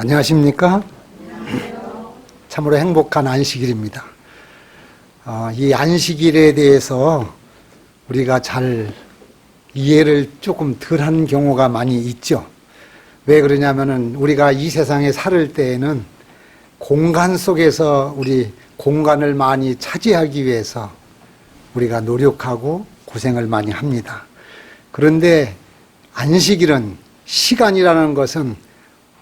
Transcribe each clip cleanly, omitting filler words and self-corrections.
안녕하십니까? 참으로 행복한 안식일입니다. 이 안식일에 대해서 우리가 잘 이해를 조금 덜한 경우가 많이 있죠. 왜 그러냐면은 우리가 이 세상에 살을 때에는 공간 속에서 우리 공간을 많이 차지하기 위해서 우리가 노력하고 고생을 많이 합니다. 그런데 안식일은, 시간이라는 것은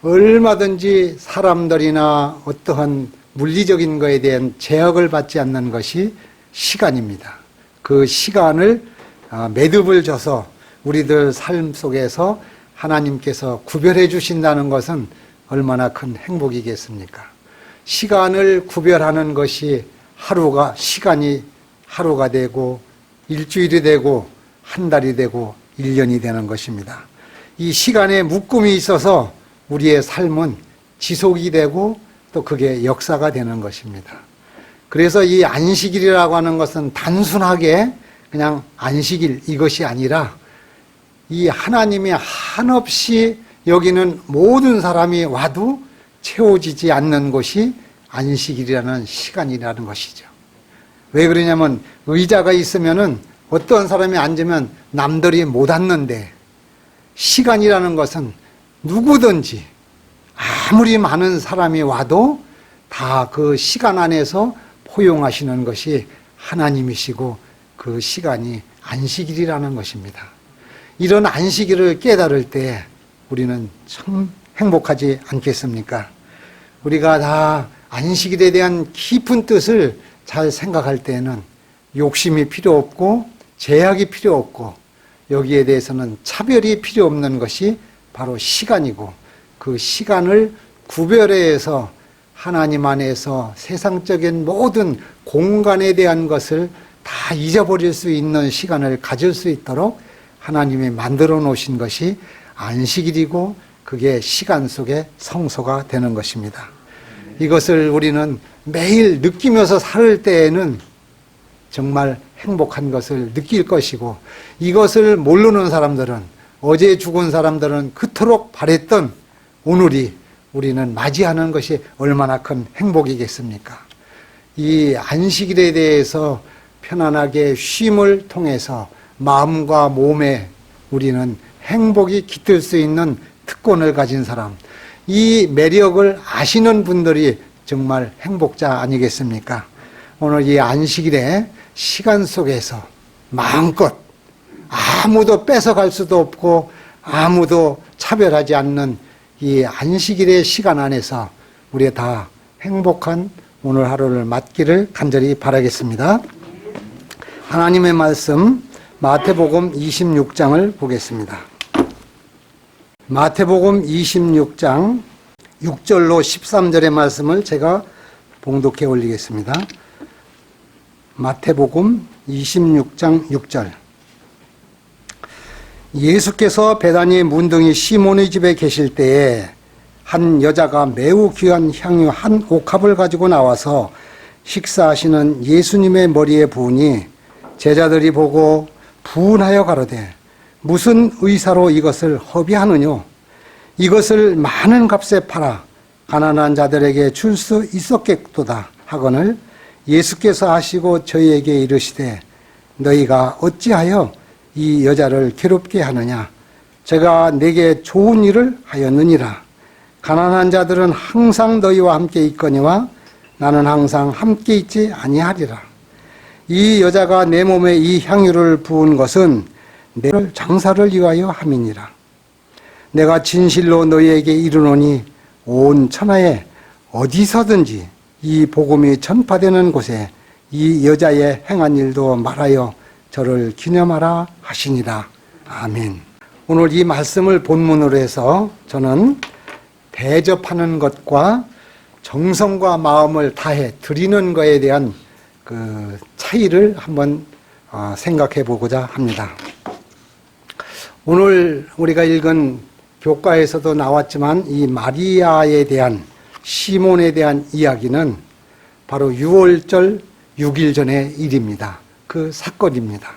얼마든지 사람들이나 어떠한 물리적인 것에 대한 제약을 받지 않는 것이 시간입니다. 그 시간을 매듭을 져서 우리들 삶 속에서 하나님께서 구별해 주신다는 것은 얼마나 큰 행복이겠습니까? 시간을 구별하는 것이 시간이 하루가 되고 일주일이 되고 한 달이 되고 1년이 되는 것입니다. 이 시간에 묶음이 있어서 우리의 삶은 지속이 되고 또 그게 역사가 되는 것입니다. 그래서 이 안식일이라고 하는 것은 단순하게 그냥 안식일 이것이 아니라 이 하나님이 한없이 여기는 모든 사람이 와도 채워지지 않는 것이 안식일이라는 시간이라는 것이죠. 왜 그러냐면 의자가 있으면은 어떤 사람이 앉으면 남들이 못 앉는데, 시간이라는 것은 누구든지 아무리 많은 사람이 와도 다 그 시간 안에서 포용하시는 것이 하나님이시고 그 시간이 안식일이라는 것입니다. 이런 안식일을 깨달을 때 우리는 참 행복하지 않겠습니까? 우리가 다 안식일에 대한 깊은 뜻을 잘 생각할 때에는 욕심이 필요 없고 제약이 필요 없고 여기에 대해서는 차별이 필요 없는 것이 바로 시간이고, 그 시간을 구별해서 하나님 안에서 세상적인 모든 공간에 대한 것을 다 잊어버릴 수 있는 시간을 가질 수 있도록 하나님이 만들어 놓으신 것이 안식일이고, 그게 시간 속의 성소가 되는 것입니다. 이것을 우리는 매일 느끼면서 살 때에는 정말 행복한 것을 느낄 것이고, 이것을 모르는 사람들은, 어제 죽은 사람들은 그토록 바랬던 오늘이 우리는 맞이하는 것이 얼마나 큰 행복이겠습니까? 이 안식일에 대해서 편안하게 쉼을 통해서 마음과 몸에 우리는 행복이 깃들 수 있는 특권을 가진 사람, 이 매력을 아시는 분들이 정말 행복자 아니겠습니까? 오늘 이 안식일에 시간 속에서 마음껏 아무도 뺏어갈 수도 없고 아무도 차별하지 않는 이 안식일의 시간 안에서 우리 다 행복한 오늘 하루를 맞기를 간절히 바라겠습니다. 하나님의 말씀 마태복음 26장을 보겠습니다. 마태복음 26장 6절로 13절의 말씀을 제가 봉독해 올리겠습니다. 마태복음 26장 6절. 예수께서 베다니 문둥이 시몬의 집에 계실 때에 한 여자가 매우 귀한 향유 한 옥합을 가지고 나와서 식사하시는 예수님의 머리에 부으니 제자들이 보고 분하여 가로되 무슨 의사로 이것을 허비하느뇨? 이것을 많은 값에 팔아 가난한 자들에게 줄 수 있었겠도다 하거늘 예수께서 하시고 저희에게 이르시되 너희가 어찌하여 이 여자를 괴롭게 하느냐? 제가 내게 좋은 일을 하였느니라. 가난한 자들은 항상 너희와 함께 있거니와 나는 항상 함께 있지 아니하리라. 이 여자가 내 몸에 이 향유를 부은 것은 내 장사를 위하여 함이니라. 내가 진실로 너희에게 이르노니 온 천하에 어디서든지 이 복음이 전파되는 곳에 이 여자의 행한 일도 말하여 저를 기념하라 하시니라. 아멘. 오늘 이 말씀을 본문으로 해서 저는 대접하는 것과 정성과 마음을 다해 드리는 것에 대한 그 차이를 한번 생각해 보고자 합니다. 오늘 우리가 읽은 교과에서도 나왔지만 이 마리아에 대한, 시몬에 대한 이야기는 바로 6월절 6일 전의 일입니다. 그 사건입니다.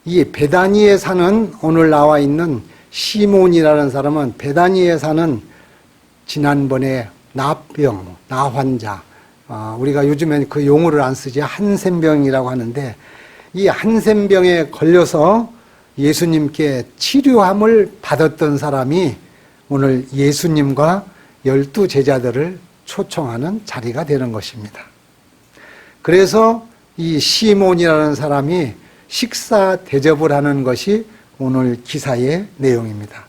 이 베다니에 사는, 오늘 나와 있는 시몬이라는 사람은 베다니에 사는 지난번에 나병, 나환자, 우리가 요즘엔 그 용어를 안 쓰지 한센병이라고 하는데 이 한센병에 걸려서 예수님께 치료함을 받았던 사람이 오늘 예수님과 12 제자들을 초청하는 자리가 되는 것입니다. 그래서 이 시몬이라는 사람이 식사 대접을 하는 것이 오늘 기사의 내용입니다.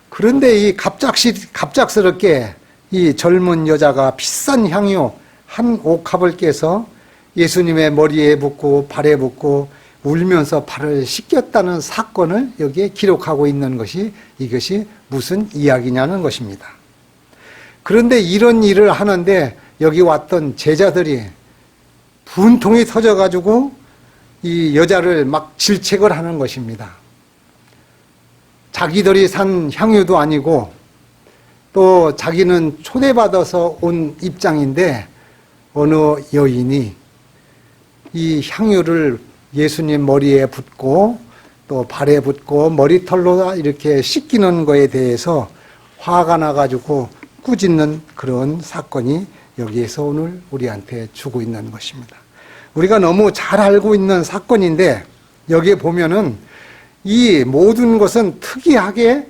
그런데 이 갑작스럽게 이 젊은 여자가 비싼 향유 한 옥합을 깨서 예수님의 머리에 붓고 발에 붓고 울면서 발을 씻겼다는 사건을 여기에 기록하고 있는 것이 이것이 무슨 이야기냐는 것입니다. 그런데 이런 일을 하는데 여기 왔던 제자들이 분통이 터져가지고 이 여자를 막 질책을 하는 것입니다. 자기들이 산 향유도 아니고 또 자기는 초대받아서 온 입장인데 어느 여인이 이 향유를 예수님 머리에 붓고 또 발에 붓고 머리털로 이렇게 씻기는 거에 대해서 화가 나가지고 꾸짖는 그런 사건이 여기에서 오늘 우리한테 주고 있는 것입니다. 우리가 너무 잘 알고 있는 사건인데 여기에 보면은 이 모든 것은 특이하게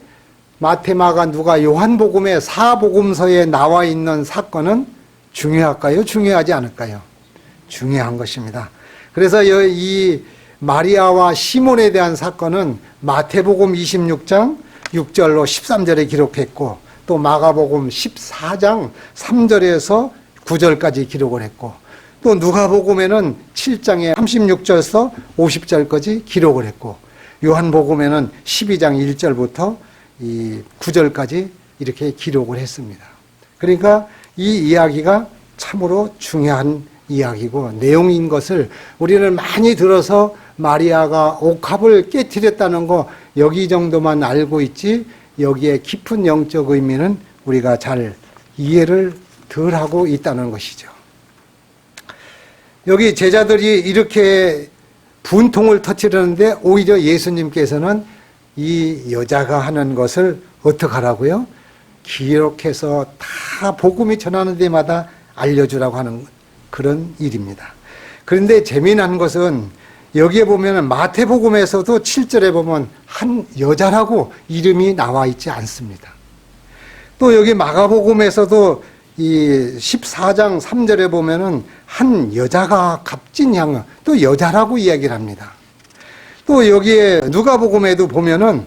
마태, 마가, 누가, 요한복음의 사복음서에 나와 있는 사건은 중요할까요? 중요하지 않을까요? 중요한 것입니다. 그래서 이 마리아와 시몬에 대한 사건은 마태복음 26장 6절로 13절에 기록했고 또 마가복음 14장 3절에서 9절까지 기록을 했고 또 누가복음에는 7장에 36절에서 50절까지 기록을 했고 요한복음에는 12장 1절부터 이 9절까지 이렇게 기록을 했습니다. 그러니까 이 이야기가 참으로 중요한 이야기고 내용인 것을 우리는 많이 들어서 마리아가 옥합을 깨뜨렸다는 거 여기 정도만 알고 있지 여기에 깊은 영적 의미는 우리가 잘 이해를 덜 하고 있다는 것이죠. 여기 제자들이 이렇게 분통을 터뜨리는데 오히려 예수님께서는 이 여자가 하는 것을 어떻게 하라고요? 기록해서 다 복음이 전하는 데마다 알려주라고 하는 그런 일입니다. 그런데 재미난 것은 여기에 보면 마태복음에서도 7절에 보면 한 여자라고 이름이 나와 있지 않습니다. 또 여기 마가복음에서도 이 14장 3절에 보면은 한 여자가 값진 향유, 또 여자라고 이야기를 합니다. 또 여기에 누가복음에도 보면은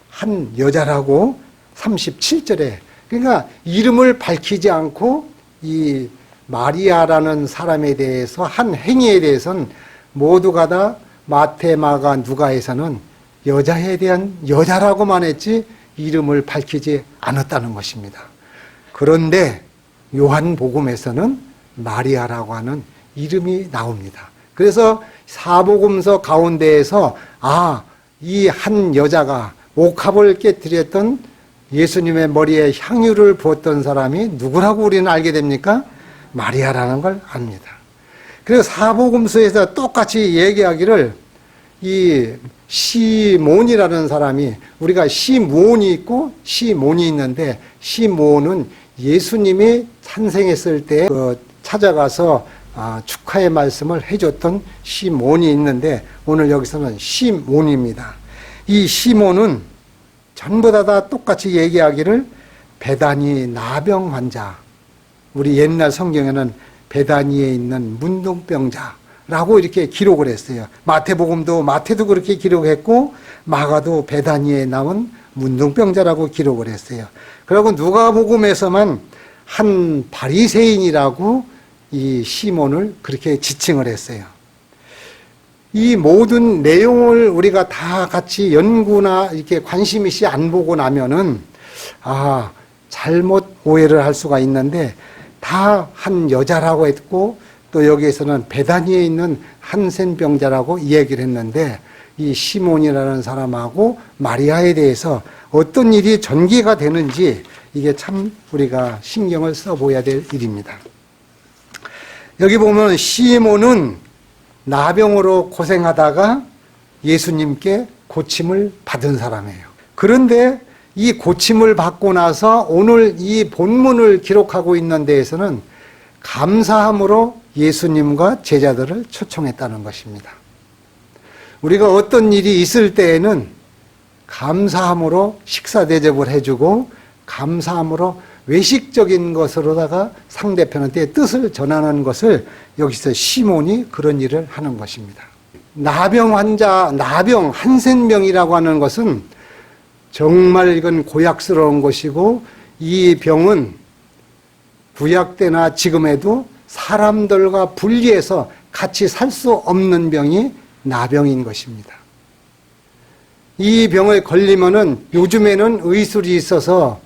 한 여자라고 37절에 그러니까 이름을 밝히지 않고 이 마리아라는 사람에 대해서 한 행위에 대해서는 모두가 다 마태, 마가, 누가에서는 여자에 대한 여자라고만 했지 이름을 밝히지 않았다는 것입니다. 그런데 요한복음에서는 마리아라고 하는 이름이 나옵니다. 그래서 사복음서 가운데에서 이 한 여자가 옥합을 깨뜨렸던 예수님의 머리에 향유를 부었던 사람이 누구라고 우리는 알게 됩니까? 마리아라는 걸 압니다. 그래서 사복음서에서 똑같이 얘기하기를 이 시몬이라는 사람이 우리가 시므온이 있고 시몬이 있는데 시몬은 예수님이 탄생했을 때 찾아가서 축하의 말씀을 해줬던 시몬이 있는데 오늘 여기서는 시몬입니다. 이 시몬은 전부 다 똑같이 얘기하기를 베다니 나병 환자, 우리 옛날 성경에는 베다니에 있는 문둥병자라고 이렇게 기록을 했어요. 마태도 그렇게 기록했고 마가도 베다니에 나온 문둥병자라고 기록을 했어요. 그리고 누가복음에서만 한 바리새인이라고 이 시몬을 그렇게 지칭을 했어요. 이 모든 내용을 우리가 다 같이 연구나 이렇게 관심 있이 안 보고 나면은 잘못 오해를 할 수가 있는데 다 한 여자라고 했고 또 여기에서는 베다니에 있는 한센병자라고 얘기를 했는데 이 시몬이라는 사람하고 마리아에 대해서 어떤 일이 전개가 되는지 이게 참 우리가 신경을 써봐야 될 일입니다. 여기 보면 시몬은 나병으로 고생하다가 예수님께 고침을 받은 사람이에요. 그런데 이 고침을 받고 나서 오늘 이 본문을 기록하고 있는 데에서는 감사함으로 예수님과 제자들을 초청했다는 것입니다. 우리가 어떤 일이 있을 때에는 감사함으로 식사 대접을 해주고 감사함으로 외식적인 것으로다가 상대편한테 뜻을 전하는 것을 여기서 시몬이 그런 일을 하는 것입니다. 나병 환자, 나병, 한센병이라고 하는 것은 정말 이건 고약스러운 것이고 이 병은 구약 때나 지금에도 사람들과 분리해서 같이 살 수 없는 병이 나병인 것입니다. 이 병에 걸리면은 요즘에는 의술이 있어서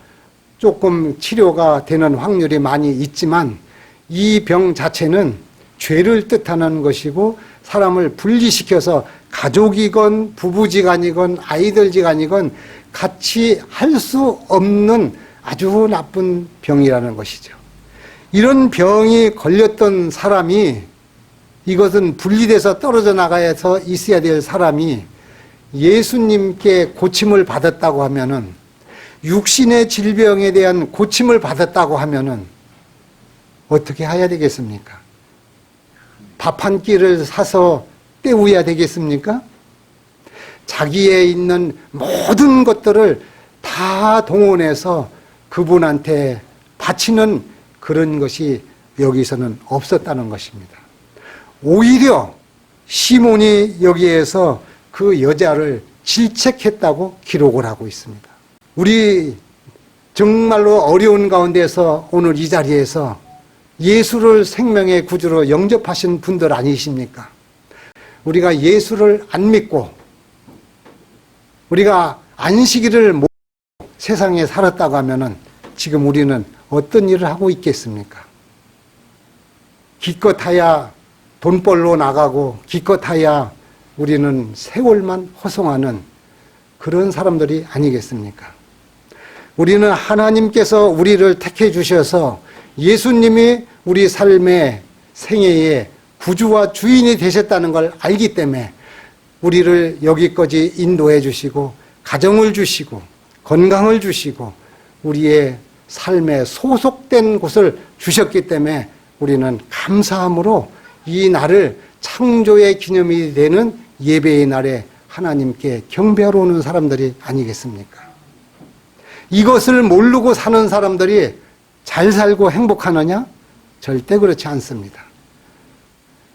조금 치료가 되는 확률이 많이 있지만 이 병 자체는 죄를 뜻하는 것이고 사람을 분리시켜서 가족이건 부부지간이건 아이들지간이건 같이 할 수 없는 아주 나쁜 병이라는 것이죠. 이런 병이 걸렸던 사람이 이것은 분리돼서 떨어져 나가서 있어야 될 사람이 예수님께 고침을 받았다고 하면은 육신의 질병에 대한 고침을 받았다고 하면은 어떻게 해야 되겠습니까? 밥 한 끼를 사서 때워야 되겠습니까? 자기에 있는 모든 것들을 다 동원해서 그분한테 바치는 그런 것이 여기서는 없었다는 것입니다. 오히려 시몬이 여기에서 그 여자를 질책했다고 기록을 하고 있습니다. 우리 정말로 어려운 가운데서 오늘 이 자리에서 예수를 생명의 구주로 영접하신 분들 아니십니까? 우리가 예수를 안 믿고 우리가 안식일을 못 세상에 살았다고 하면은 지금 우리는 어떤 일을 하고 있겠습니까? 기껏하야 돈벌러 나가고 기껏하야 우리는 세월만 허송하는 그런 사람들이 아니겠습니까? 우리는 하나님께서 우리를 택해 주셔서 예수님이 우리 삶의 생애의 구주와 주인이 되셨다는 걸 알기 때문에 우리를 여기까지 인도해 주시고 가정을 주시고 건강을 주시고 우리의 삶에 소속된 곳을 주셨기 때문에 우리는 감사함으로 이 날을 창조의 기념이 되는 예배의 날에 하나님께 경배하러 오는 사람들이 아니겠습니까? 이것을 모르고 사는 사람들이 잘 살고 행복하느냐? 절대 그렇지 않습니다.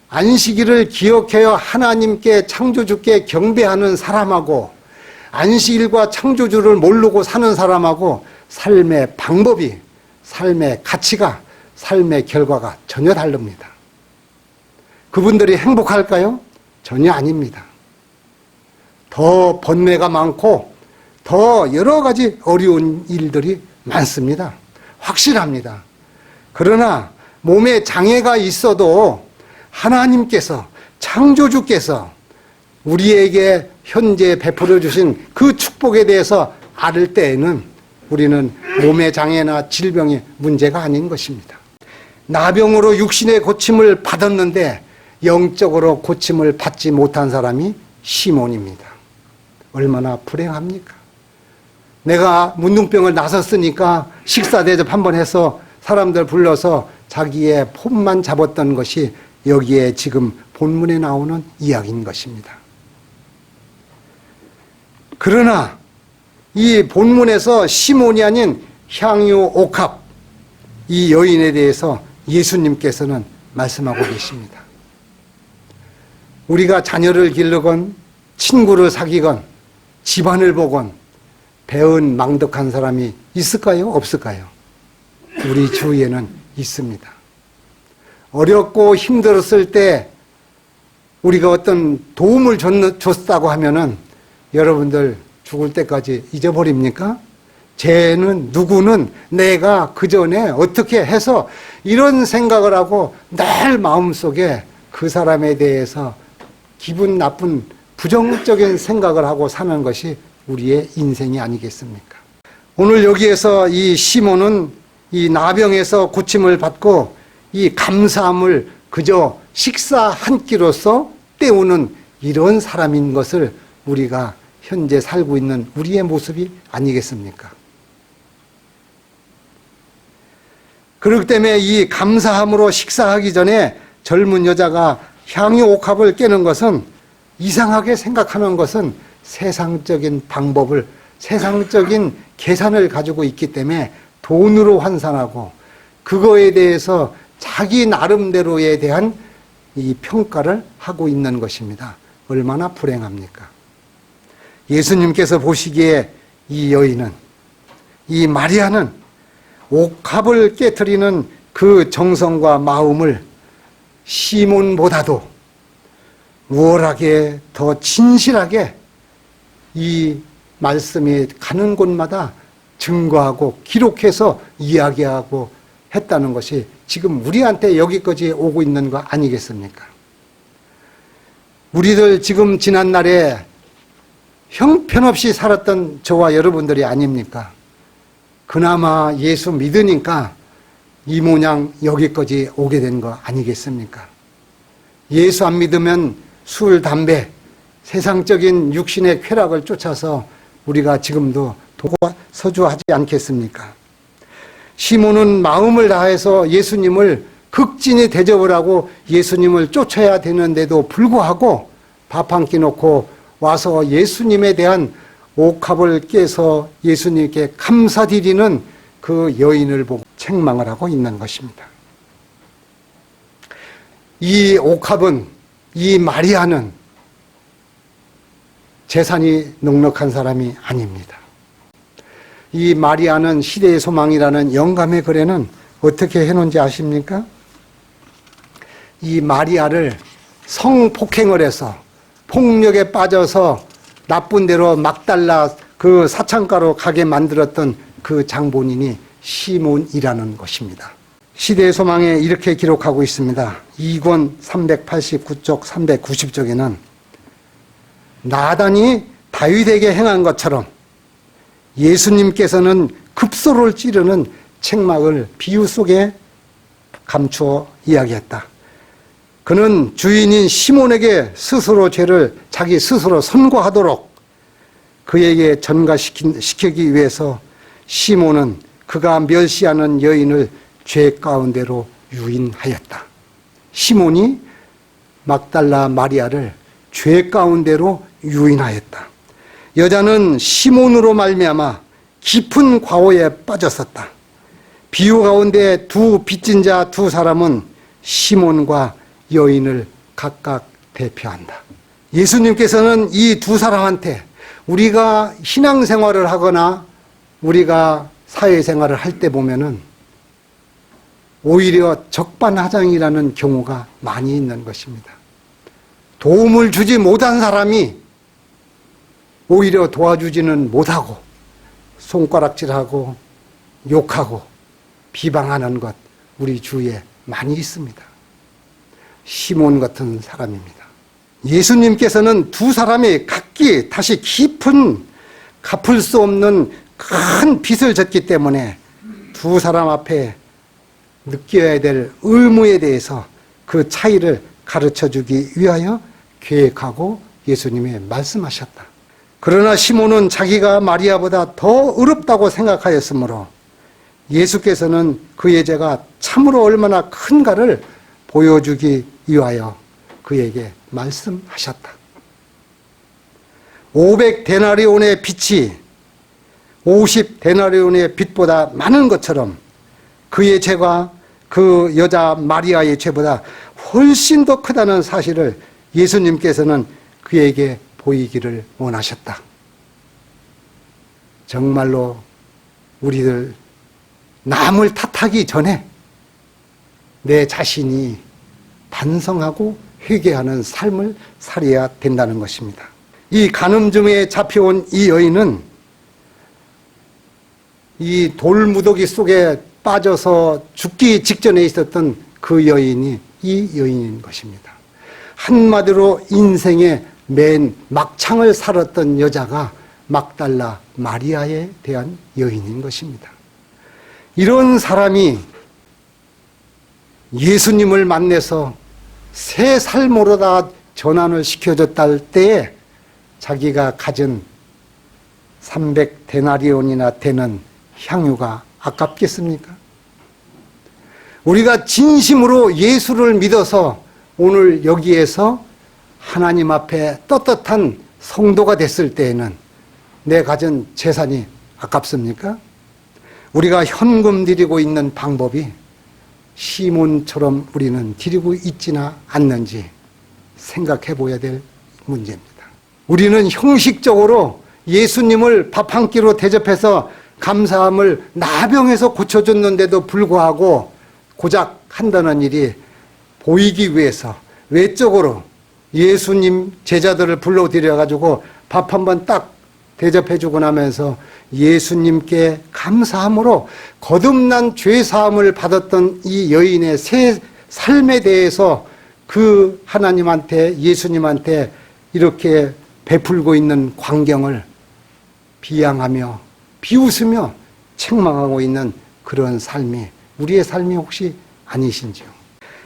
안식일을 기억해야 하나님께 창조주께 경배하는 사람하고 안식일과 창조주를 모르고 사는 사람하고 삶의 방법이, 삶의 가치가, 삶의 결과가 전혀 다릅니다. 그분들이 행복할까요? 전혀 아닙니다. 더 번뇌가 많고 더 여러 가지 어려운 일들이 많습니다. 확실합니다. 그러나 몸에 장애가 있어도 하나님께서, 창조주께서 우리에게 현재 베풀어 주신 그 축복에 대해서 알을 때에는 우리는 몸의 장애나 질병이 문제가 아닌 것입니다. 나병으로 육신의 고침을 받았는데 영적으로 고침을 받지 못한 사람이 시몬입니다. 얼마나 불행합니까? 내가 문둥병을 나섰으니까 식사 대접 한번 해서 사람들 불러서 자기의 폼만 잡았던 것이 여기에 지금 본문에 나오는 이야기인 것입니다. 그러나 이 본문에서 시몬이 아닌 향유 옥합, 이 여인에 대해서 예수님께서는 말씀하고 계십니다. 우리가 자녀를 기르건 친구를 사귀건 집안을 보건 배은 망덕한 사람이 있을까요? 없을까요? 우리 주위에는 있습니다. 어렵고 힘들었을 때 우리가 어떤 도움을 줬다고 하면은 여러분들 죽을 때까지 잊어버립니까? 쟤는 누구는 내가 그 전에 어떻게 해서 이런 생각을 하고 늘 마음속에 그 사람에 대해서 기분 나쁜 부정적인 생각을 하고 사는 것이 우리의 인생이 아니겠습니까? 오늘 여기에서 이 시몬은 이 나병에서 고침을 받고 이 감사함을 그저 식사 한 끼로서 때우는 이런 사람인 것을 우리가 현재 살고 있는 우리의 모습이 아니겠습니까? 그렇기 때문에 이 감사함으로 식사하기 전에 젊은 여자가 향유 옥합을 깨는 것은, 이상하게 생각하는 것은 세상적인 방법을, 세상적인 계산을 가지고 있기 때문에 돈으로 환산하고 그거에 대해서 자기 나름대로에 대한 이 평가를 하고 있는 것입니다. 얼마나 불행합니까? 예수님께서 보시기에 이 여인은, 이 마리아는 옥합을 깨트리는 그 정성과 마음을 시몬보다도 우월하게, 더 진실하게 이 말씀이 가는 곳마다 증거하고 기록해서 이야기하고 했다는 것이 지금 우리한테 여기까지 오고 있는 거 아니겠습니까? 우리들 지금 지난날에 형편없이 살았던 저와 여러분들이 아닙니까? 그나마 예수 믿으니까 이 모양 여기까지 오게 된 거 아니겠습니까? 예수 안 믿으면 술, 담배, 세상적인 육신의 쾌락을 쫓아서 우리가 지금도 서주하지 않겠습니까? 시몬은 마음을 다해서 예수님을 극진히 대접을 하고 예수님을 쫓아야 되는데도 불구하고 밥 한 끼 놓고 와서 예수님에 대한 옥합을 깨서 예수님께 감사드리는 그 여인을 보고 책망을 하고 있는 것입니다. 이 옥합은, 이 마리아는 재산이 넉넉한 사람이 아닙니다. 이 마리아는 시대의 소망이라는 영감의 글에는 어떻게 해놓은지 아십니까? 이 마리아를 성폭행을 해서 폭력에 빠져서 나쁜 대로 막달라 그 사창가로 가게 만들었던 그 장본인이 시몬이라는 것입니다. 시대의 소망에 이렇게 기록하고 있습니다. 2권 389쪽 390쪽에는 나단이 다윗에게 행한 것처럼 예수님께서는 급소를 찌르는 책망을 비유 속에 감추어 이야기했다. 그는 주인인 시몬에게 스스로 죄를 자기 스스로 선고하도록 그에게 전가시키기 위해서 시몬은 그가 멸시하는 여인을 죄 가운데로 유인하였다. 시몬이 막달라 마리아를 죄 가운데로 유인하였다. 여자는 시몬으로 말미암아 깊은 과오에 빠졌었다. 비유 가운데 두 빚진 자 두 사람은 시몬과 여인을 각각 대표한다. 예수님께서는 이 두 사람한테 우리가 신앙생활을 하거나 우리가 사회생활을 할 때 보면은 오히려 적반하장이라는 경우가 많이 있는 것입니다. 도움을 주지 못한 사람이 오히려 도와주지는 못하고 손가락질하고 욕하고 비방하는 것 우리 주위에 많이 있습니다. 시몬 같은 사람입니다. 예수님께서는 두 사람이 각기 다시 깊은 갚을 수 없는 큰 빚을 졌기 때문에 두 사람 앞에 느껴야 될 의무에 대해서 그 차이를 가르쳐주기 위하여 계획하고 예수님이 말씀하셨다. 그러나 시몬은 자기가 마리아보다 더 어렵다고 생각하였으므로 예수께서는 그의 죄가 참으로 얼마나 큰가를 보여주기 위하여 그에게 말씀하셨다. 500데나리온의 빚이 50데나리온의 빚보다 많은 것처럼 그의 죄가 그 여자 마리아의 죄보다 훨씬 더 크다는 사실을 예수님께서는 그에게 보이기를 원하셨다. 정말로 우리들 남을 탓하기 전에 내 자신이 반성하고 회개하는 삶을 살아야 된다는 것입니다. 이 간음중에 잡혀온 이 여인은 이 돌무더기 속에 빠져서 죽기 직전에 있었던 그 여인이 이 여인인 것입니다. 한마디로 인생의 맨 막창을 살았던 여자가 막달라 마리아에 대한 여인인 것입니다. 이런 사람이 예수님을 만나서 새 삶으로 다 전환을 시켜줬다 할 때에 자기가 가진 300데나리온이나 되는 향유가 아깝겠습니까? 우리가 진심으로 예수를 믿어서 오늘 여기에서 하나님 앞에 떳떳한 성도가 됐을 때에는 내 가진 재산이 아깝습니까? 우리가 현금 드리고 있는 방법이 시몬처럼 우리는 드리고 있지나 않는지 생각해 봐야 될 문제입니다. 우리는 형식적으로 예수님을 밥 한 끼로 대접해서 감사함을 나병에서 고쳐줬는데도 불구하고 고작 한다는 일이 보이기 위해서 외적으로 예수님 제자들을 불러들여가지고 밥 한 번 딱 대접해주고 나면서 예수님께 감사함으로 거듭난 죄사함을 받았던 이 여인의 새 삶에 대해서 그 하나님한테, 예수님한테 이렇게 베풀고 있는 광경을 비양하며 비웃으며 책망하고 있는 그런 삶이 우리의 삶이 혹시 아니신지요?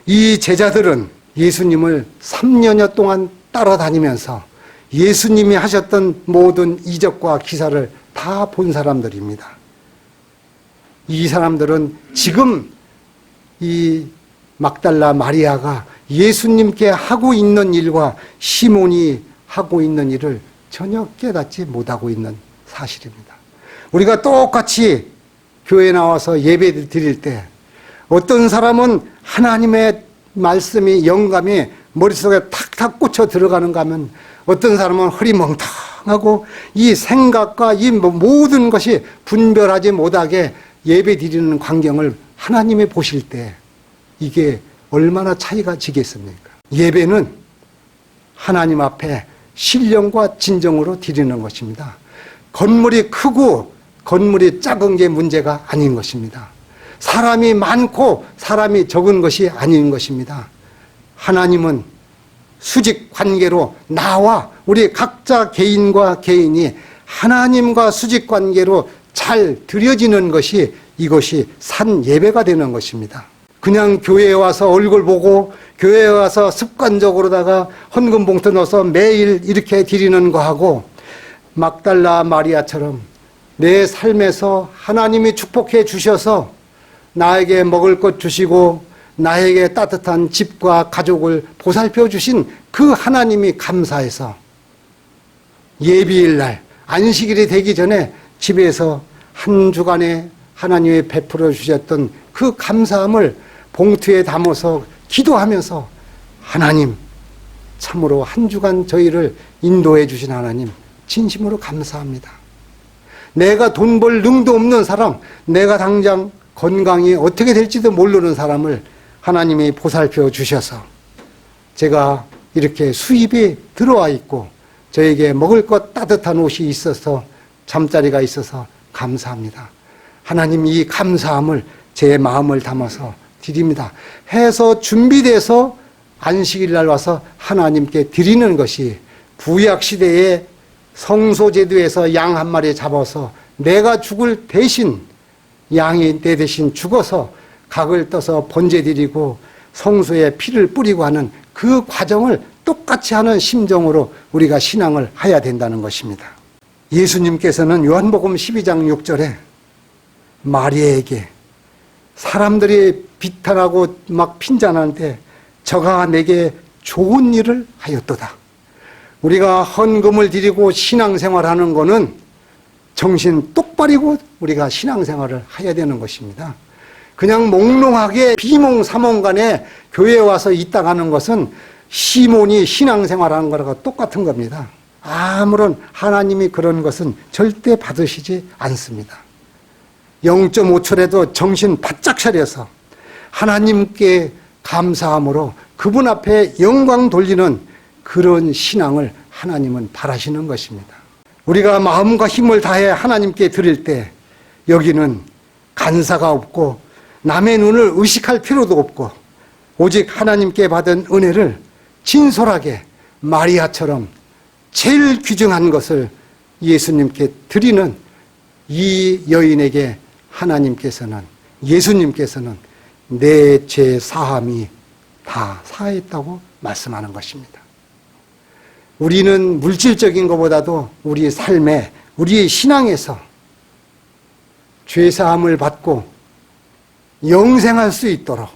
이 제자들은 예수님을 3년여 동안 따라다니면서 예수님이 하셨던 모든 이적과 기사를 다 본 사람들입니다. 이 사람들은 지금 이 막달라 마리아가 예수님께 하고 있는 일과 시몬이 하고 있는 일을 전혀 깨닫지 못하고 있는 사실입니다. 우리가 똑같이 교회에 나와서 예배 드릴 때 어떤 사람은 하나님의 말씀이 영감이 머릿속에 탁탁 꽂혀 들어가는가 하면 어떤 사람은 흐리멍텅하고 이 생각과 이 모든 것이 분별하지 못하게 예배 드리는 광경을 하나님이 보실 때 이게 얼마나 차이가 지겠습니까? 예배는 하나님 앞에 신령과 진정으로 드리는 것입니다. 건물이 크고 건물이 작은 게 문제가 아닌 것입니다. 사람이 많고 사람이 적은 것이 아닌 것입니다. 하나님은 수직 관계로 나와 우리 각자 개인과 개인이 하나님과 수직 관계로 잘 드려지는 것이 이것이 산 예배가 되는 것입니다. 그냥 교회에 와서 얼굴 보고 교회에 와서 습관적으로다가 헌금 봉투 넣어서 매일 이렇게 드리는 거하고 막달라 마리아처럼 내 삶에서 하나님이 축복해 주셔서 나에게 먹을 것 주시고 나에게 따뜻한 집과 가족을 보살펴 주신 그 하나님이 감사해서 예비일 날 안식일이 되기 전에 집에서 한 주간에 하나님이 베풀어 주셨던 그 감사함을 봉투에 담아서 기도하면서 하나님 참으로 한 주간 저희를 인도해 주신 하나님 진심으로 감사합니다. 내가 돈 벌 능도 없는 사람, 내가 당장 건강이 어떻게 될지도 모르는 사람을 하나님이 보살펴 주셔서 제가 이렇게 수입이 들어와 있고 저에게 먹을 것 따뜻한 옷이 있어서 잠자리가 있어서 감사합니다. 하나님 이 감사함을 제 마음을 담아서 드립니다. 해서 준비돼서 안식일 날 와서 하나님께 드리는 것이 구약시대의 성소제도에서 양 한 마리 잡아서 내가 죽을 대신 양이 내 대신 죽어서 각을 떠서 번제드리고 성소에 피를 뿌리고 하는 그 과정을 똑같이 하는 심정으로 우리가 신앙을 해야 된다는 것입니다. 예수님께서는 요한복음 12장 6절에 마리아에게 사람들이 비탄하고 막 핀잔하는데 저가 내게 좋은 일을 하였도다. 우리가 헌금을 드리고 신앙생활하는 거는 정신 똑바리고 우리가 신앙생활을 해야 되는 것입니다. 그냥 몽롱하게 비몽사몽간에 교회에 와서 있다 가는 것은 시몬이 신앙생활하는 거랑 똑같은 겁니다. 아무런 하나님이 그런 것은 절대 받으시지 않습니다. 0.5초라도 정신 바짝 차려서 하나님께 감사함으로 그분 앞에 영광 돌리는 그런 신앙을 하나님은 바라시는 것입니다. 우리가 마음과 힘을 다해 하나님께 드릴 때 여기는 간사가 없고 남의 눈을 의식할 필요도 없고 오직 하나님께 받은 은혜를 진솔하게 마리아처럼 제일 귀중한 것을 예수님께 드리는 이 여인에게 하나님께서는 예수님께서는 내 죄 사함이 다 사했다고 말씀하는 것입니다. 우리는 물질적인 것보다도 우리 삶에 우리의 신앙에서 죄사함을 받고 영생할 수 있도록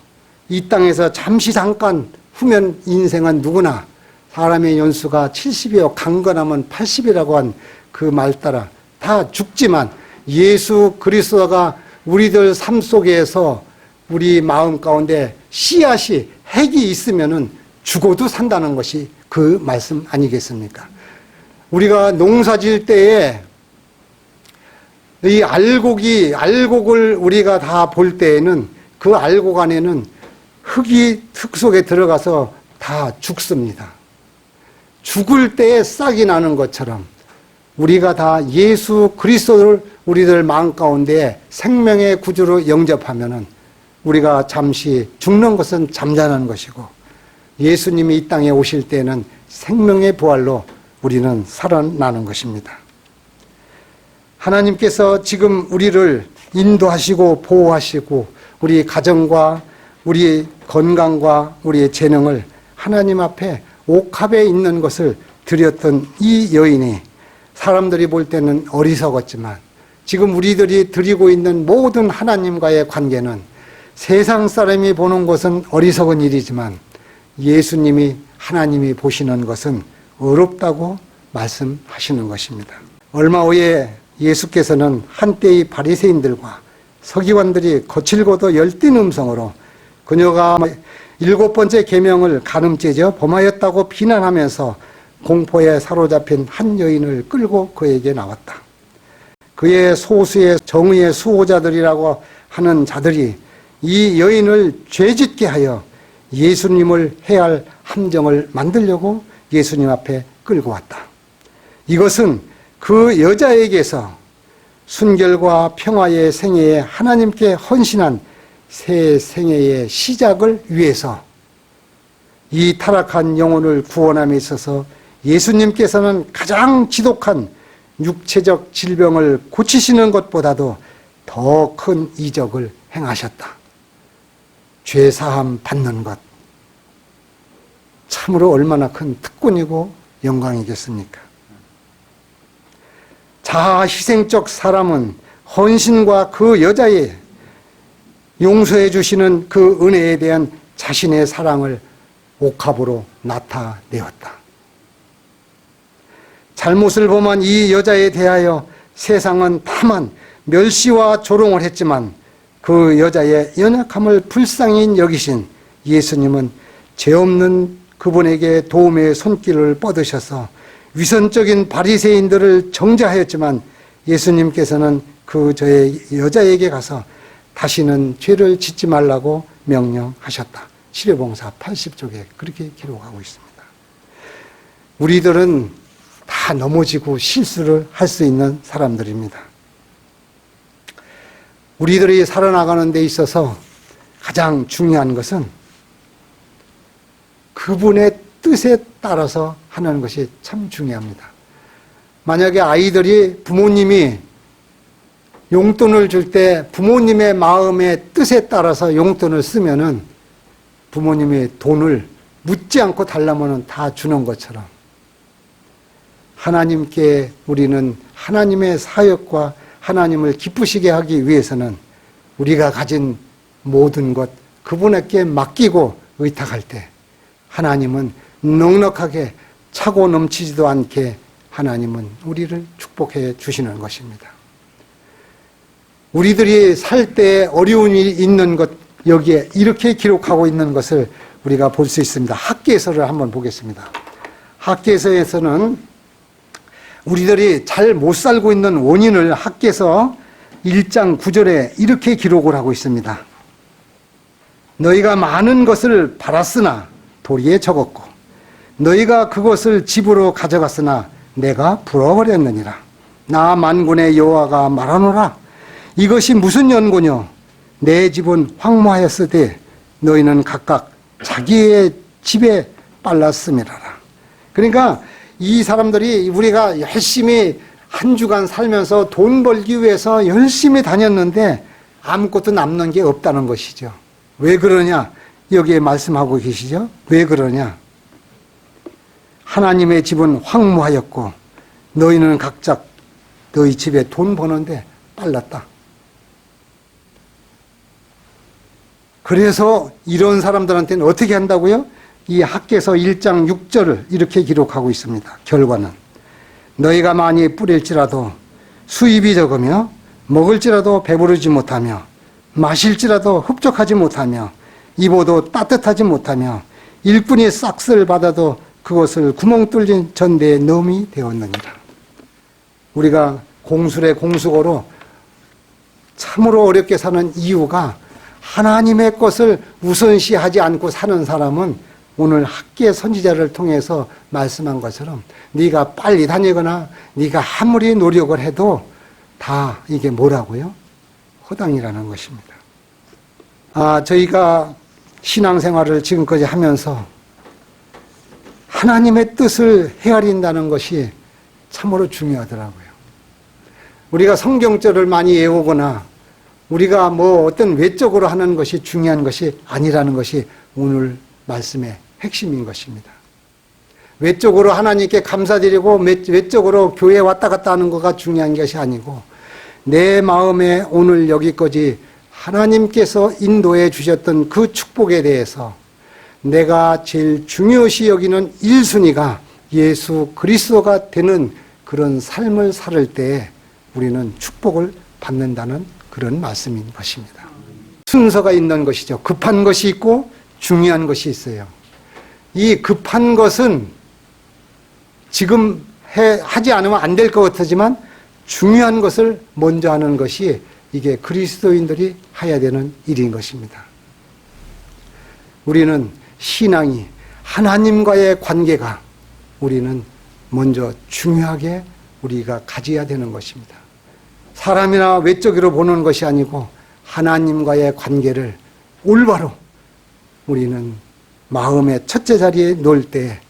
이 땅에서 잠시 잠깐 후면 인생은 누구나 사람의 연수가 70이요 강건하면 80이라고 한 그 말 따라 다 죽지만 예수 그리스도가 우리들 삶 속에서 우리 마음 가운데 씨앗이 핵이 있으면은 죽어도 산다는 것이 그 말씀 아니겠습니까? 우리가 농사 지을 때에 이 알곡을 우리가 다 볼 때에는 그 알곡 안에는 흙 속에 들어가서 다 죽습니다. 죽을 때에 싹이 나는 것처럼 우리가 다 예수 그리스도를 우리들 마음 가운데 생명의 구주로 영접하면은 우리가 잠시 죽는 것은 잠자는 것이고 예수님이 이 땅에 오실 때는 생명의 부활로 우리는 살아나는 것입니다. 하나님께서 지금 우리를 인도하시고 보호하시고 우리 가정과 우리 건강과 우리의 재능을 하나님 앞에 옥합에 있는 것을 드렸던 이 여인이 사람들이 볼 때는 어리석었지만 지금 우리들이 드리고 있는 모든 하나님과의 관계는 세상 사람이 보는 것은 어리석은 일이지만 예수님이 하나님이 보시는 것은 어렵다고 말씀하시는 것입니다. 얼마 후에 예수께서는 한때의 바리새인들과 서기관들이 거칠고도 열띤 음성으로 그녀가 7번째 계명을 간음죄죠 범하였다고 비난하면서 공포에 사로잡힌 한 여인을 끌고 그에게 나왔다. 그의 소수의 정의의 수호자들이라고 하는 자들이 이 여인을 죄짓게 하여 예수님을 해할 함정을 만들려고 예수님 앞에 끌고 왔다. 이것은 그 여자에게서 순결과 평화의 생애에 하나님께 헌신한 새 생애의 시작을 위해서 이 타락한 영혼을 구원함에 있어서 예수님께서는 가장 지독한 육체적 질병을 고치시는 것보다도 더 큰 이적을 행하셨다. 죄사함 받는 것. 참으로 얼마나 큰 특권이고 영광이겠습니까? 자아 희생적 사람은 헌신과 그 여자의 용서해 주시는 그 은혜에 대한 자신의 사랑을 옥합으로 나타내었다. 잘못을 범한 이 여자에 대하여 세상은 다만 멸시와 조롱을 했지만 그 여자의 연약함을 불쌍히 여기신 예수님은 죄 없는 그분에게 도움의 손길을 뻗으셔서 위선적인 바리새인들을 정죄하였지만 예수님께서는 그 여자에게 가서 다시는 죄를 짓지 말라고 명령하셨다. 시려봉사 80쪽에 그렇게 기록하고 있습니다. 우리들은 다 넘어지고 실수를 할 수 있는 사람들입니다. 우리들이 살아나가는 데 있어서 가장 중요한 것은 그분의 뜻에 따라서 하는 것이 참 중요합니다. 만약에 아이들이 부모님이 용돈을 줄 때 부모님의 마음의 뜻에 따라서 용돈을 쓰면은 부모님이 돈을 묻지 않고 달라면 다 주는 것처럼 하나님께 우리는 하나님의 사역과 하나님을 기쁘시게 하기 위해서는 우리가 가진 모든 것 그분에게 맡기고 의탁할 때 하나님은 넉넉하게 차고 넘치지도 않게 하나님은 우리를 축복해 주시는 것입니다. 우리들이 살 때 어려움이 있는 것 여기에 이렇게 기록하고 있는 것을 우리가 볼 수 있습니다. 학개서를 한번 보겠습니다. 학개서에서는 우리들이 잘 못 살고 있는 원인을 학개서 1장 9절에 이렇게 기록을 하고 있습니다. 너희가 많은 것을 팔았으나 도리에 적었고 너희가 그것을 집으로 가져갔으나 내가 불어버렸느니라. 나 만군의 여호와가 말하노라. 이것이 무슨 연고뇨? 내 집은 황무하였으되 너희는 각각 자기의 집에 빨랐음이라라. 그러니까 이 사람들이 우리가 열심히 한 주간 살면서 돈 벌기 위해서 열심히 다녔는데 아무것도 남는 게 없다는 것이죠. 왜 그러냐? 여기에 말씀하고 계시죠? 왜 그러냐? 하나님의 집은 황무하였고 너희는 각각 너희 집에 돈 버는데 빨랐다. 그래서 이런 사람들한테는 어떻게 한다고요? 이 학개서 1장 6절을 이렇게 기록하고 있습니다. 결과는 너희가 많이 뿌릴지라도 수입이 적으며 먹을지라도 배부르지 못하며 마실지라도 흡족하지 못하며 입어도 따뜻하지 못하며 일꾼이 싹쓸 받아도 그것을 구멍 뚫린 전대에 넣음이 되었느니라. 우리가 공술의 공수고로 참으로 어렵게 사는 이유가 하나님의 것을 우선시하지 않고 사는 사람은 오늘 학계 선지자를 통해서 말씀한 것처럼 네가 빨리 다니거나 네가 아무리 노력을 해도 다 이게 뭐라고요? 허당이라는 것입니다. 저희가 신앙생활을 지금까지 하면서 하나님의 뜻을 헤아린다는 것이 참으로 중요하더라고요. 우리가 성경절을 많이 외우거나 우리가 뭐 어떤 외적으로 하는 것이 중요한 것이 아니라는 것이 오늘 말씀의 핵심인 것입니다. 외적으로 하나님께 감사드리고 외적으로 교회에 왔다 갔다 하는 것가 중요한 것이 아니고 내 마음에 오늘 여기까지 하나님께서 인도해 주셨던 그 축복에 대해서 내가 제일 중요시 여기는 1순위가 예수 그리스도가 되는 그런 삶을 살 때 우리는 축복을 받는다는 그런 말씀인 것입니다. 순서가 있는 것이죠. 급한 것이 있고 중요한 것이 있어요. 이 급한 것은 지금 하지 않으면 안 될 것 같지만 중요한 것을 먼저 하는 것이 이게 그리스도인들이 해야 되는 일인 것입니다. 우리는 신앙이 하나님과의 관계가 우리는 먼저 중요하게 우리가 가져야 되는 것입니다. 사람이나 외적으로 보는 것이 아니고 하나님과의 관계를 올바로 우리는 마음의 첫째 자리에 놓을 때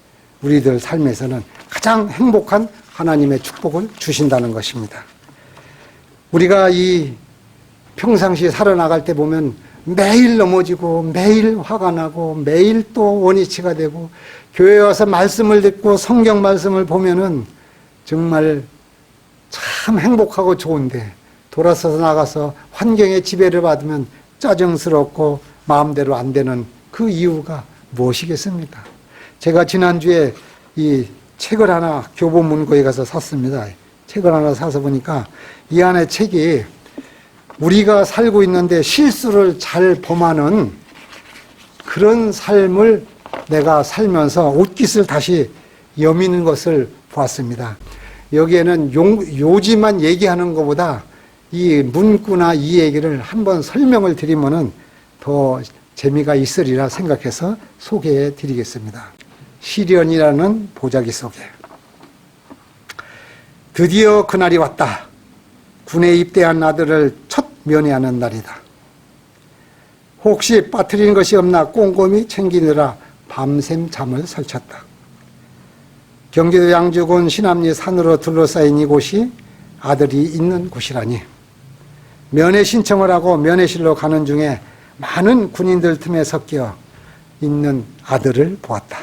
우리들 삶에서는 가장 행복한 하나님의 축복을 주신다는 것입니다. 우리가 이 평상시에 살아나갈 때 보면 매일 넘어지고 매일 화가 나고 매일 또 원위치가 되고 교회에 와서 말씀을 듣고 성경 말씀을 보면은 정말 참 행복하고 좋은데 돌아서서 나가서 환경의 지배를 받으면 짜증스럽고 마음대로 안 되는 그 이유가 무엇이겠습니까? 제가 지난주에 이 책을 하나 교보문고에 가서 샀습니다. 책을 하나 사서 보니까 이 안에 책이 우리가 살고 있는데 실수를 잘 범하는 그런 삶을 내가 살면서 옷깃을 다시 여미는 것을 보았습니다. 여기에는 요지만 얘기하는 것보다 이 문구나 이 얘기를 한번 설명을 드리면은 더 재미가 있으리라 생각해서 소개해 드리겠습니다. 시련이라는 보자기 속에 드디어 그날이 왔다. 군에 입대한 아들을 첫 면회하는 날이다. 혹시 빠뜨린 것이 없나 꼼꼼히 챙기느라 밤샘 잠을 설쳤다. 경기도 양주군 신암리 산으로 둘러싸인 이곳이 아들이 있는 곳이라니 면회 신청을 하고 면회실로 가는 중에 많은 군인들 틈에 섞여 있는 아들을 보았다.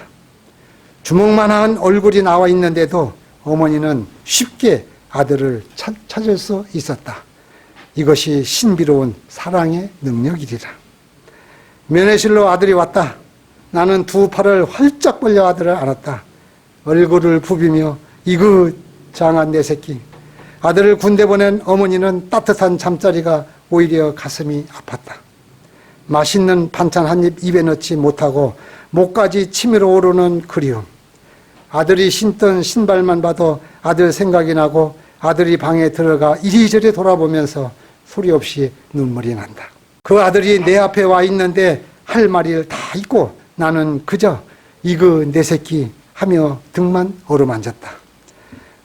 주먹만한 얼굴이 나와 있는데도 어머니는 쉽게 아들을 찾을 수 있었다. 이것이 신비로운 사랑의 능력이리라. 면회실로 아들이 왔다. 나는 두 팔을 활짝 벌려 아들을 안았다. 얼굴을 부비며 이그 장한 내 새끼. 아들을 군대 보낸 어머니는 따뜻한 잠자리가 오히려 가슴이 아팠다. 맛있는 반찬 한 입 입에 넣지 못하고 목까지 치밀어 오르는 그리움. 아들이 신던 신발만 봐도 아들 생각이 나고 아들이 방에 들어가 이리저리 돌아보면서 소리 없이 눈물이 난다. 그 아들이 내 앞에 와 있는데 할 말이 다 있고 나는 그저 이그 내 새끼 하며 등만 어루만졌다.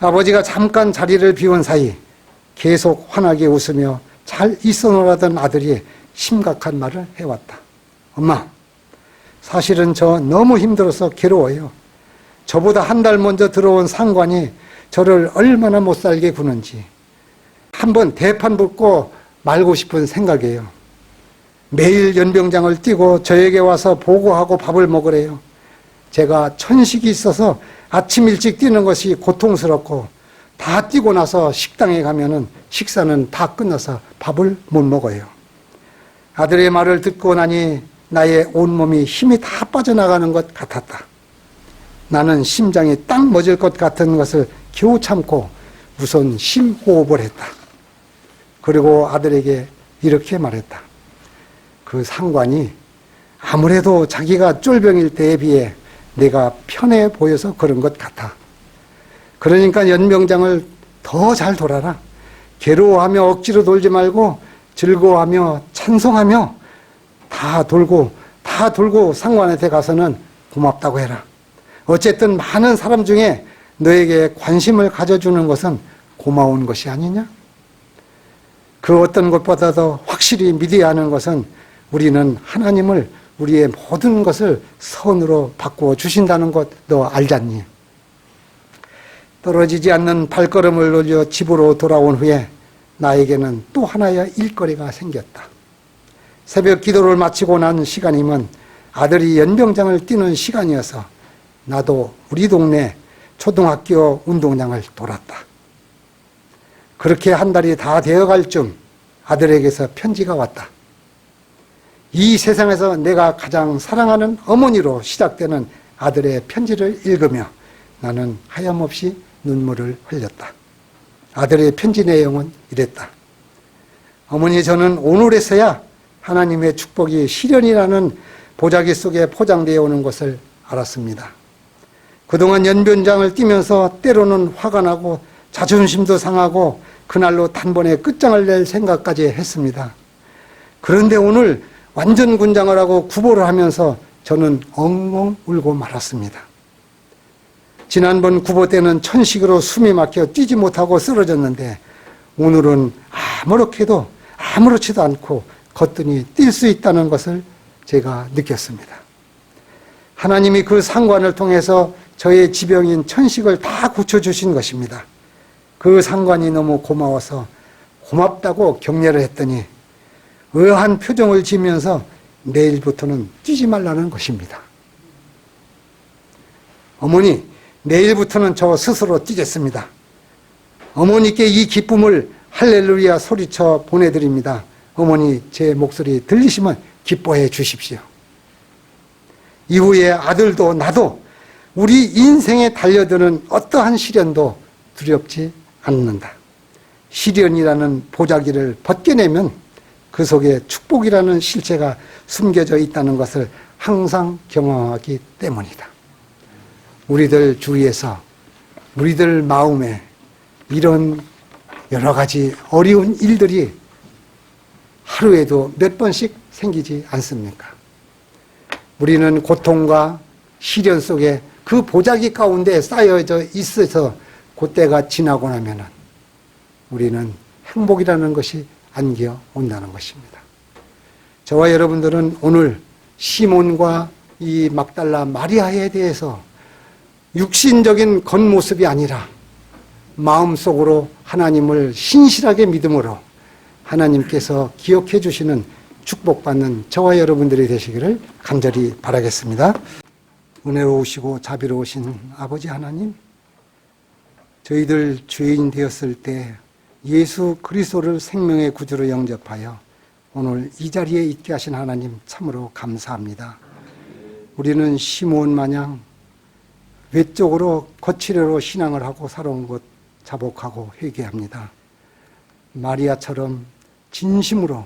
아버지가 잠깐 자리를 비운 사이 계속 환하게 웃으며 잘 있어 놀라던 아들이 심각한 말을 해왔다. 엄마, 사실은 저 너무 힘들어서 괴로워요. 저보다 한 달 먼저 들어온 상관이 저를 얼마나 못 살게 구는지 한번 대판 붙고 말고 싶은 생각이에요. 매일 연병장을 뛰고 저에게 와서 보고하고 밥을 먹으래요. 제가 천식이 있어서 아침 일찍 뛰는 것이 고통스럽고 다 뛰고 나서 식당에 가면은 식사는 다 끝나서 밥을 못 먹어요. 아들의 말을 듣고 나니 나의 온몸이 힘이 다 빠져나가는 것 같았다. 나는 심장이 딱 멎을 것 같은 것을 겨우 참고 우선 심호흡을 했다. 그리고 아들에게 이렇게 말했다. 그 상관이 아무래도 자기가 쫄병일 때에 비해 내가 편해 보여서 그런 것 같아. 그러니까 연병장을 더 잘 돌아라. 괴로워하며 억지로 돌지 말고 즐거워하며 찬송하며 다 돌고 상관한테 가서는 고맙다고 해라. 어쨌든 많은 사람 중에 너에게 관심을 가져주는 것은 고마운 것이 아니냐? 그 어떤 것보다도 확실히 믿어야 하는 것은 우리는 하나님을 우리의 모든 것을 선으로 바꾸어 주신다는 것 너 알잖니? 떨어지지 않는 발걸음을 올려 집으로 돌아온 후에 나에게는 또 하나의 일거리가 생겼다. 새벽 기도를 마치고 난 시간이면 아들이 연병장을 뛰는 시간이어서 나도 우리 동네 초등학교 운동장을 돌았다. 그렇게 한 달이 다 되어갈 쯤 아들에게서 편지가 왔다. 이 세상에서 내가 가장 사랑하는 어머니로 시작되는 아들의 편지를 읽으며 나는 하염없이 눈물을 흘렸다. 아들의 편지 내용은 이랬다. 어머니, 저는 오늘에서야 하나님의 축복이 실현이라는 보자기 속에 포장되어 오는 것을 알았습니다. 그동안 연변장을 뛰면서 때로는 화가 나고 자존심도 상하고 그날로 단번에 끝장을 낼 생각까지 했습니다. 그런데 오늘 완전 군장을 하고 구보를 하면서 저는 엉엉 울고 말았습니다. 지난번 구보 때는 천식으로 숨이 막혀 뛰지 못하고 쓰러졌는데 오늘은 아무렇지도 않고 거뜬히 뛸 수 있다는 것을 제가 느꼈습니다. 하나님이 그 상관을 통해서 저의 지병인 천식을 다 고쳐주신 것입니다. 그 상관이 너무 고마워서 고맙다고 격려를 했더니 의아한 표정을 지으면서 내일부터는 뛰지 말라는 것입니다. 어머니, 내일부터는 저 스스로 뛰겠습니다. 어머니께 이 기쁨을 할렐루야 소리쳐 보내드립니다. 어머니, 제 목소리 들리시면 기뻐해 주십시오. 이후에 아들도 나도 우리 인생에 달려드는 어떠한 시련도 두렵지 않는다. 시련이라는 보자기를 벗겨내면 그 속에 축복이라는 실체가 숨겨져 있다는 것을 항상 경험하기 때문이다. 우리들 주위에서, 우리들 마음에 이런 여러 가지 어려운 일들이 하루에도 몇 번씩 생기지 않습니까? 우리는 고통과 시련 속에 그 보자기 가운데 쌓여져 있어서 그때가 지나고 나면은 우리는 행복이라는 것이 안겨 온다는 것입니다. 저와 여러분들은 오늘 시몬과 이 막달라 마리아에 대해서 육신적인 겉모습이 아니라 마음속으로 하나님을 신실하게 믿음으로 하나님께서 기억해 주시는 축복받는 저와 여러분들이 되시기를 간절히 바라겠습니다. 은혜로우시고 자비로우신 아버지 하나님, 저희들 죄인 되었을 때 예수 그리스도를 생명의 구주로 영접하여 오늘 이 자리에 있게 하신 하나님 참으로 감사합니다. 우리는 시몬 마냥 외적으로 거칠어로 신앙을 하고 살아온 것 자복하고 회개합니다. 마리아처럼 진심으로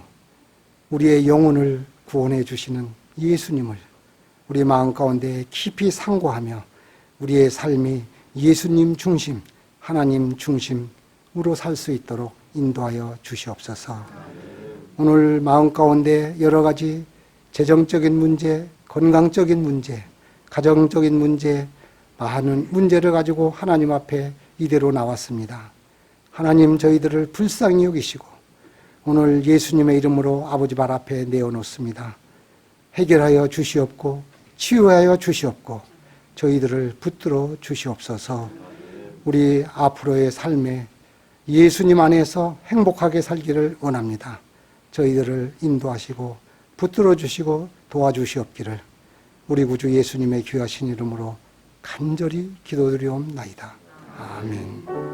우리의 영혼을 구원해 주시는 예수님을 우리 마음 가운데 깊이 상고하며 우리의 삶이 예수님 중심, 하나님 중심으로 살 수 있도록 인도하여 주시옵소서. 오늘 마음 가운데 여러 가지 재정적인 문제, 건강적인 문제, 가정적인 문제, 많은 문제를 가지고 하나님 앞에 이대로 나왔습니다. 하나님, 저희들을 불쌍히 여기시고 오늘 예수님의 이름으로 아버지 발 앞에 내어놓습니다. 해결하여 주시옵고 치유하여 주시옵고 저희들을 붙들어 주시옵소서. 우리 앞으로의 삶에 예수님 안에서 행복하게 살기를 원합니다. 저희들을 인도하시고 붙들어 주시고 도와주시옵기를 우리 구주 예수님의 귀하신 이름으로 간절히 기도드리옵나이다. 아멘.